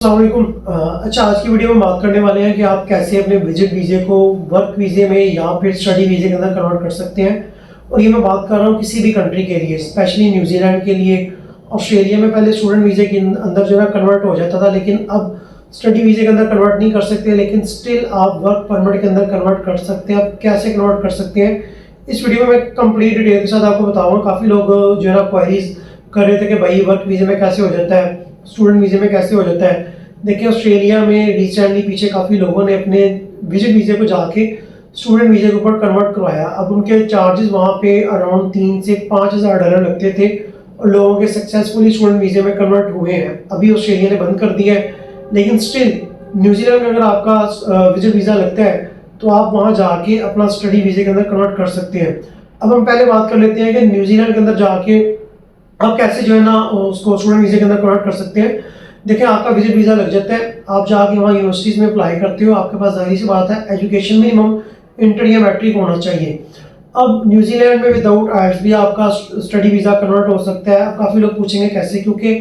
अस्सलामुअलैकुम। अच्छा, आज की वीडियो में बात करने वाले हैं कि आप कैसे अपने विजिट वीज़े को वर्क वीज़े में या फिर स्टडी वीज़े के अंदर कन्वर्ट कर सकते हैं। और ये मैं बात कर रहा हूँ किसी भी कंट्री के लिए, स्पेशली न्यूजीलैंड के लिए। ऑस्ट्रेलिया में पहले स्टूडेंट वीज़े के अंदर जो है कन्वर्ट हो जाता था, लेकिन अब स्टडी वीज़े के अंदर कन्वर्ट नहीं कर सकते, लेकिन स्टिल आप वर्क परमिट के अंदर कन्वर्ट कर सकते हैं। आप कैसे कन्वर्ट कर सकते हैं, इस वीडियो में मैं कंप्लीट डिटेल के साथ आपको बताऊँगा। काफ़ी लोग जो है ना क्वेरीज कर रहे थे कि भाई वर्क वीज़े में कैसे हो जाता है, स्टूडेंट वीज़े में कैसे हो जाता है। देखिए, ऑस्ट्रेलिया में रिसेंटली पीछे काफ़ी लोगों ने अपने विजिट वीज़े को जाके स्टूडेंट वीज़े के ऊपर कन्वर्ट करवाया। अब उनके चार्जेस वहाँ पे अराउंड 3 से 5,000 डॉलर लगते थे और लोगों के सक्सेसफुली स्टूडेंट वीज़े में कन्वर्ट हुए हैं। अभी ऑस्ट्रेलिया ने बंद कर दिया है, लेकिन स्टिल न्यूजीलैंड में अगर आपका विजिट वीज़ा लगता है तो आप वहाँ जाके अपना स्टडी वीज़े के अंदर कन्वर्ट कर सकते हैं। अब हम पहले बात कर लेते हैं कि न्यूजीलैंड के अंदर जाके आप कैसे जो है ना उसको स्टूडेंट वीज़े के अंदर कन्वर्ट कर सकते हैं। देखिए, आपका विजिट वीज़ा लग जाता है, आप जाके वहाँ यूनिवर्सिटीज़ में अप्लाई करते हो। आपके पास ज़ाहिर सी बात है एजुकेशन मिनिमम इंटर या मैट्रिक होना चाहिए। अब न्यूजीलैंड में विदाउट आइल्स भी आपका स्टडी वीज़ा कन्वर्ट हो सकता है। अब काफ़ी लोग पूछेंगे कैसे, क्योंकि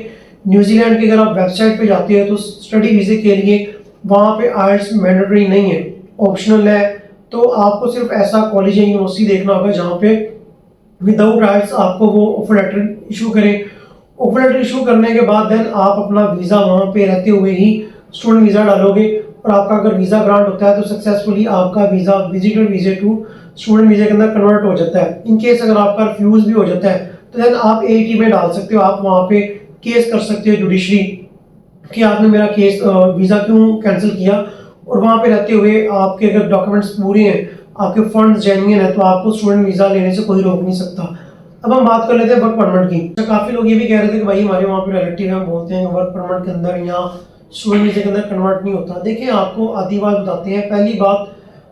न्यूजीलैंड की अगर आप वेबसाइट पे जाते हो तो स्टडी वीज़े के लिए वहाँ पे आइल्स मैंडेटरी नहीं है, ऑप्शनल है। तो आपको सिर्फ ऐसा कॉलेज या यूनिवर्सिटी देखना होगा जहाँ पे विदाउट आइल्स आपको वो ऑफर लेटर इशू करें। ऑफर लेटर इशू करने के बाद देन आप अपना वीज़ा वहाँ पे रहते हुए ही स्टूडेंट वीज़ा डालोगे, और आपका अगर वीज़ा ग्रांट होता है तो सक्सेसफुली आपका वीज़ा विजिटर वीज़े टू स्टूडेंट वीज़े के अंदर कन्वर्ट हो जाता है। इन केस अगर आपका रिफ्यूज़ भी हो जाता है तो देन आप एटी में डाल सकते हो। आप वहाँ पे केस कर सकते हो जुडिशरी कि आपने मेरा केस वीज़ा क्यों कैंसिल किया, और वहाँ पे रहते हुए आपके अगर डॉक्यूमेंट्स पूरे हैं, आपके फंड्स जेन्युइन है, तो आपको स्टूडेंट वीज़ा लेने से कोई रोक नहीं सकता। अब हम बात कर लेते हैं वर्क परमिट की। तो काफ़ी लोग ये भी कह रहे थे कि भाई हमारे वहाँ पे रिलेटिव हैं, बोलते हैं कि वर्क परमिट के अंदर या स्टूडेंट वीज़े के अंदर कन्वर्ट नहीं होता। देखिए, आपको आधी बात बताते हैं। पहली बात,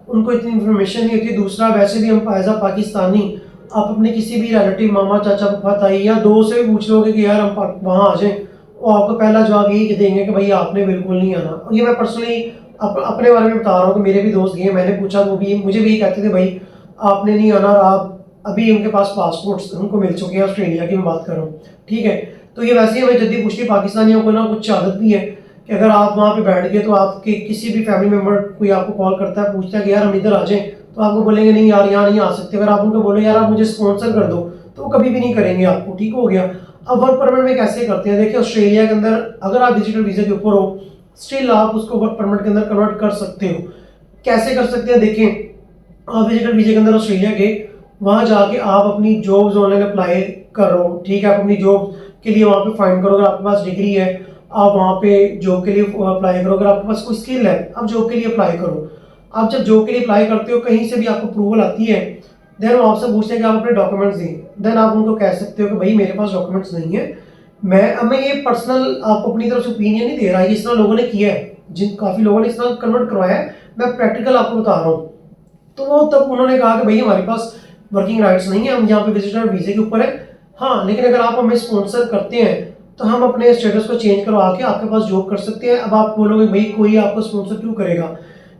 उनको इतनी इन्फॉर्मेशन नहीं होती। दूसरा, वैसे भी हम एज अ पाकिस्तानी आप अपने किसी भी रिलेटिव, मामा, चाचा, पापा, ताई या दोस्त से भी पूछ लोगे कि यार हम वहाँ आ जाएं, वो आपको पहला जवाब यही देंगे कि भाई आपने बिल्कुल नहीं आना। और ये मैं पर्सनली अपने बारे में बता रहा हूँ कि मेरे भी दोस्त गए, मैंने पूछा, वो भी मुझे भी कहते थे भाई आपने नहीं आना। और आप अभी उनके पास पासपोर्ट्स उनको मिल चुके हैं, ऑस्ट्रेलिया की मैं बात कर रहा हूँ, ठीक है। तो ये वैसे ही हमें जल्दी पूछती पाकिस्तानियों को ना कुछ आदत भी है कि अगर आप वहाँ पे बैठ गए तो आपके किसी भी फैमिली मेम्बर कोई आपको कॉल करता है, पूछता है कि यार हम इधर आ जाएं, तो आपको बोलेंगे नहीं यार यहाँ नहीं आ सकते। अगर आप उनको बोले यार आप मुझे स्पॉन्सर कर दो, तो वो कभी भी नहीं करेंगे आपको, ठीक हो गया। अब वर्क परमिट में कैसे करते हैं, देखिए ऑस्ट्रेलिया के अंदर अगर आप विजिटर वीज़ा के ऊपर हो, स्टिल आप उसको वर्क परमिट के अंदर कन्वर्ट कर सकते हो। कैसे कर सकते हैं, देखें, आप विजिटर वीज़े के अंदर ऑस्ट्रेलिया के वहाँ जाके आप अपनी जॉब्स ऑनलाइन अप्लाई करो, ठीक है। आप अपनी जॉब के लिए वहाँ पे फाइंड करो। अगर आपके पास डिग्री है, आप वहाँ पे जॉब के लिए अप्लाई करो। अगर आपके पास कोई स्किल है, आप जॉब के लिए अप्लाई करो। आप जब जॉब के लिए अप्लाई करते हो, कहीं से भी आपको अप्रूवल आती है, देन वो आपसे पूछते हैं कि आप अपने डॉक्यूमेंट्स दें। देन आप उनको कह सकते हो कि भाई मेरे पास डॉक्यूमेंट्स नहीं है। मैं ये पर्सनल आपको अपनी तरफ से ओपिनियन नहीं दे रहा है, इस तरह लोगों ने किया है, जिन काफ़ी लोगों ने इस तरह कन्वर्ट करवाया है, मैं प्रैक्टिकल आपको बता रहा हूँ। तो वो तब उन्होंने कहा कि भाई हमारे पास वर्किंग राइट्स नहीं है, हम यहाँ पे विजिटर वीज़े के ऊपर है। हाँ, लेकिन अगर आप हमें स्पॉन्सर करते हैं तो हम अपने स्टेटस को चेंज करवा के आपके पास जॉब कर सकते हैं। अब आप बोलोगे भाई कोई आपको स्पॉन्सर क्यों करेगा,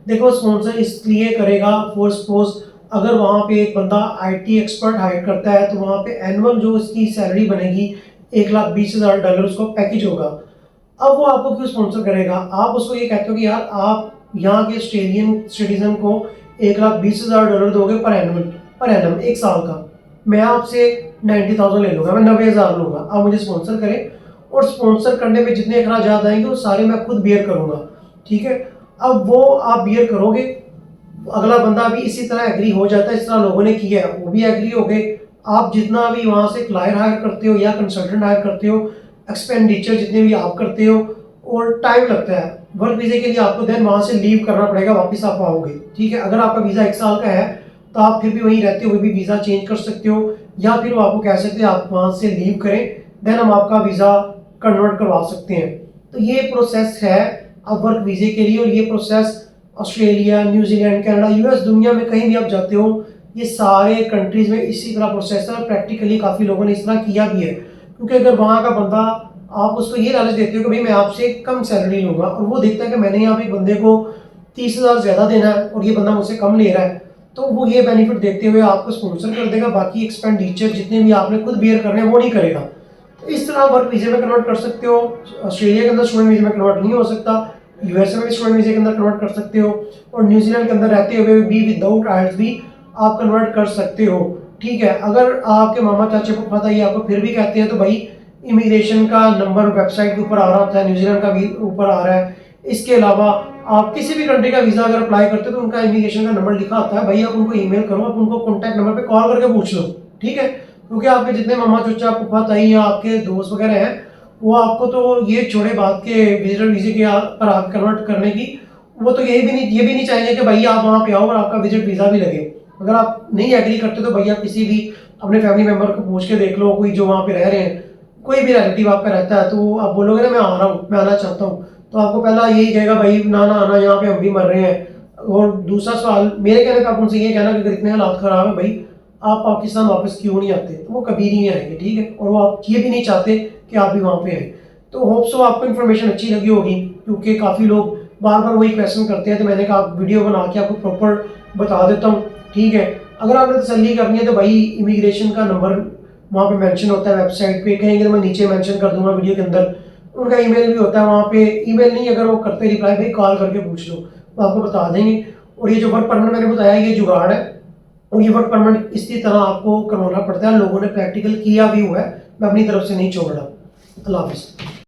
देखो स्पॉन्सर इसलिए करेगा, फॉर सपोज अगर वहाँ पे एक बंदा आईटी एक्सपर्ट हायर करता है तो वहाँ पे एनुअल जो उसकी सैलरी बनेगी 1,20,000 डॉलर उसका पैकेज होगा। अब वो आपको क्यों स्पॉन्सर करेगा, आप उसको ये कहते हो कि यार आप यहाँ के ऑस्ट्रेलियन सिटीजन को 1,20,000 डॉलर दोगे पर एनम 1 साल का, मैं आपसे 90,000 ले लूँगा, मैं 90,000 लूँगा, आप मुझे स्पॉन्सर करें, और स्पॉन्सर करने में जितने अखराजात आएंगे वो सारे मैं खुद बियर करूँगा, ठीक है। अब वो आप बियर करोगे, अगला बंदा भी इसी तरह एग्री हो जाता है, इस तरह लोगों ने किया है, वो भी एग्री हो गए। आप जितना भी वहाँ से क्लाइंट हायर करते हो या कंसल्टेंट हायर करते हो, एक्सपेंडिचर जितने भी आप करते हो, और टाइम लगता है वर्क वीज़े के लिए, आपको देन वहाँ से लीव करना पड़ेगा, वापस आप आओगे, ठीक है। अगर आपका वीज़ा 1 साल का है तो आप फिर भी वहीं रहते हुए भी वीज़ा चेंज कर सकते हो, या फिर वो आपको कह सकते हैं आप वहाँ से लीव करें, देन हम आपका वीज़ा कन्वर्ट करवा सकते हैं। तो ये प्रोसेस है अब वर्क वीज़े के लिए, और ये process Australia, New Zealand, Canada, US, दुनिया में कहीं भी आप जाते हो, ये सारे कंट्रीज़ में इसी तरह प्रोसेस है। प्रैक्टिकली काफ़ी लोगों ने इस तरह किया भी है, क्योंकि अगर वहाँ का बंदा, आप उसको ये लालच देते हो कि भाई मैं आपसे कम सैलरी लूँगा, और वो देखता है कि मैंने यहाँ पे एक बंदे को 30,000 ज़्यादा देना है और ये बंदा मुझसे कम ले रहा है, तो वो ये बेनिफिट देखते हुए आपको स्पॉन्सर कर देगा। बाकी एक्सपेंडिचर जितने भी आपने खुद बियर करने हैं वो नहीं करेगा। तो इस तरह वर्क वीजे में कन्वर्ट कर सकते हो। ऑस्ट्रेलिया के अंदर स्टूडेंट वीजे में कन्वर्ट नहीं हो सकता, यूएसए में भी स्टूडेंट वीजे के अंदर कन्वर्ट कर सकते हो, और न्यूजीलैंड के अंदर रहते हुए भी विदाउट आइल्स भी आप कन्वर्ट कर सकते हो। ठीक है, अगर आपके मामा चाचे को पता ही आपको फिर भी कहते हैं तो भाई इमिग्रेशन का नंबर वेबसाइट के ऊपर आ रहा होता है, न्यूजीलैंड का भी ऊपर आ रहा है। इसके अलावा आप किसी भी कंट्री का वीज़ा अगर अप्लाई करते हो तो उनका इमिग्रेशन का नंबर लिखा आता है, भाई आप उनको ईमेल करो, आप उनको कॉन्टैक्ट नंबर पे कॉल करके पूछ लो। ठीक है, क्योंकि आपके जितने मामा चाचा फूफा ताई या आपके दोस्त वगैरह हैं, वो आपको तो ये छोड़े बात के विजिटर वीजे के पर आप कन्वर्ट करने की, वो तो ये भी नहीं चाहेंगे कि भाई आप वहाँ पे आओ और आपका विजिट वीज़ा भी लगे। अगर आप नहीं एग्री करते तो भैया किसी भी अपने फैमिली मेम्बर को पूछ के देख लो, कोई जो वहाँ पे रह रहे हैं, कोई भी रिलेटिव आपका रहता है, तो आप बोलोगे ना मैं आ रहा हूँ, मैं आना चाहता हूँ, तो आपको पहला यही कहेगा भाई ना ना आना, यहाँ पे हम भी मर रहे हैं। और दूसरा सवाल मेरे कहने का आप उनसे ये कहना कि अगर इतने हालात ख़राब है भाई आप पाकिस्तान वापस क्यों नहीं आते, तो वो कभी नहीं आएंगे। ठीक है, और वो आप ये भी नहीं चाहते कि आप भी वहाँ पे आए। तो होप सो आपको इन्फॉर्मेशन अच्छी लगी होगी, क्योंकि काफ़ी लोग बार बार वही क्वेश्चन करते हैं, तो मैंने कहा वीडियो बना के आपको प्रॉपर बता देता हूँ। ठीक है, अगर आपने तसल्ली करनी है तो भाई इमिग्रेशन का नंबर वहाँ पे मेंशन होता है वेबसाइट पे, कहेंगे तो मैं नीचे मेंशन कर दूंगा वीडियो के अंदर। उनका ईमेल भी होता है वहाँ पे, ईमेल नहीं अगर वो करते रिप्लाई भाई कॉल करके पूछ लो, वो आपको बता देंगे। और ये जो वर्क परमिट मैंने बताया ये जुगाड़ है, और ये वर्क परमिट इसी तरह आपको करवाना पड़ता है, लोगों ने प्रैक्टिकल किया भी हुआ है, मैं अपनी तरफ से नहीं छोड़ रहा। अल्लाह हाफिज़।